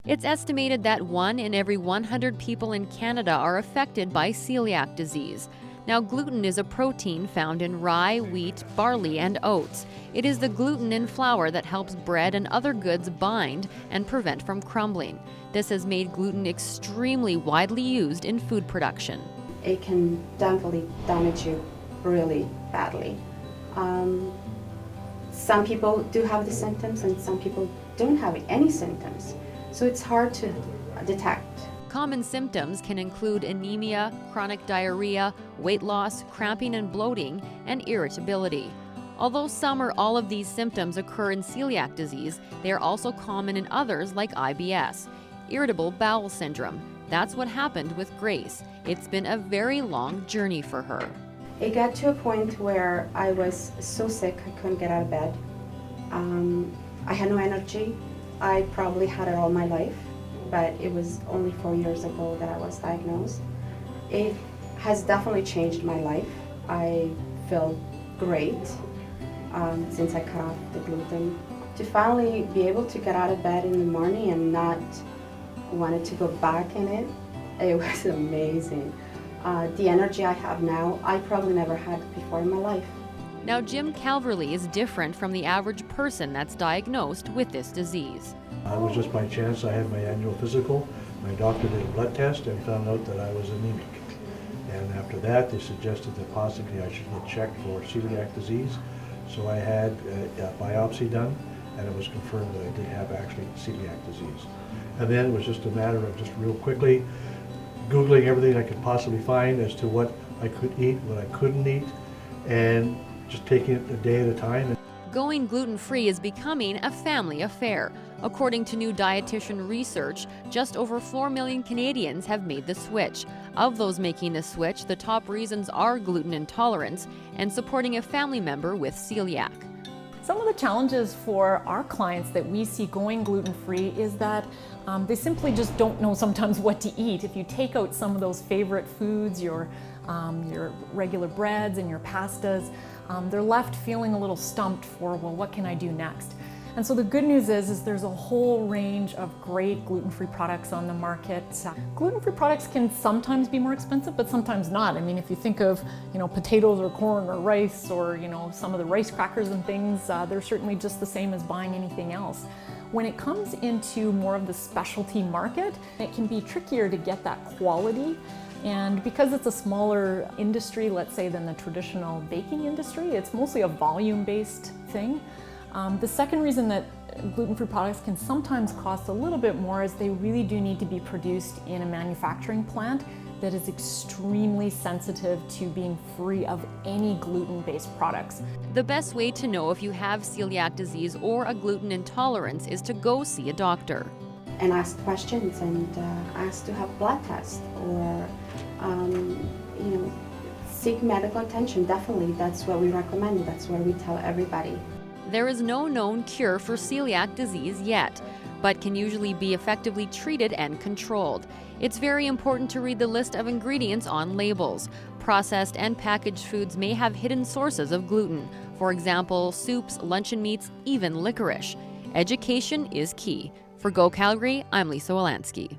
It's estimated that 1 in every 100 people in Canada are affected by celiac disease. Now, gluten is a protein found in rye, wheat, barley, and oats. It is the gluten in flour that helps bread and other goods bind and prevent from crumbling. This has made gluten extremely widely used in food production. It can definitely damage you really badly. Some people do have the symptoms and some people don't have any symptoms. So it's hard to detect. Common symptoms can include anemia, chronic diarrhea, weight loss, cramping and bloating, and irritability. Although some or all of these symptoms occur in celiac disease, they are also common in others like IBS, irritable bowel syndrome. That's what happened with Grace. It's been a very long journey for her. It got to a point where I was so sick I couldn't get out of bed. I had no energy. I probably had it all my life, but it was only 4 years ago that I was diagnosed. It has definitely changed my life. I feel great since I cut off the gluten. To finally be able to get out of bed in the morning and not wanted to go back in it, it was amazing. The energy I have now, I probably never had before in my life. Now, Jim Calverley is different from the average person that's diagnosed with this disease. It was just by chance. I had my annual physical. My doctor did a blood test and found out that I was anemic. And after that, they suggested that possibly I should get checked for celiac disease. So I had a biopsy done, and it was confirmed that I did have actually celiac disease. And then it was just a matter of just real quickly Googling everything I could possibly find as to what I could eat, what I couldn't eat, and just taking it a day at a time. Going gluten-free is becoming a family affair. According to new dietitian research, just over 4 million Canadians have made the switch. Of those making the switch, the top reasons are gluten intolerance and supporting a family member with celiac. Some of the challenges for our clients that we see going gluten-free is that they simply just don't know sometimes what to eat. If you take out some of those favorite foods, your regular breads and your pastas, they're left feeling a little stumped for, well, what can I do next? And so the good news is there's a whole range of great gluten-free products on the market. Gluten-free products can sometimes be more expensive, but sometimes not. I mean, if you think of, potatoes or corn or rice or, some of the rice crackers and things, they're certainly just the same as buying anything else. When it comes into more of the specialty market, it can be trickier to get that quality. And because it's a smaller industry, let's say, than the traditional baking industry, it's mostly a volume-based thing. The second reason that gluten-free products can sometimes cost a little bit more is they really do need to be produced in a manufacturing plant that is extremely sensitive to being free of any gluten-based products. The best way to know if you have celiac disease or a gluten intolerance is to go see a doctor. And ask questions and ask to have blood tests or, seek medical attention. Definitely, that's what we recommend. That's what we tell everybody. There is no known cure for celiac disease yet, but can usually be effectively treated and controlled. It's very important to read the list of ingredients on labels. Processed and packaged foods may have hidden sources of gluten. For example, soups, luncheon meats, even licorice. Education is key. For Go Calgary, I'm Lisa Wolanski.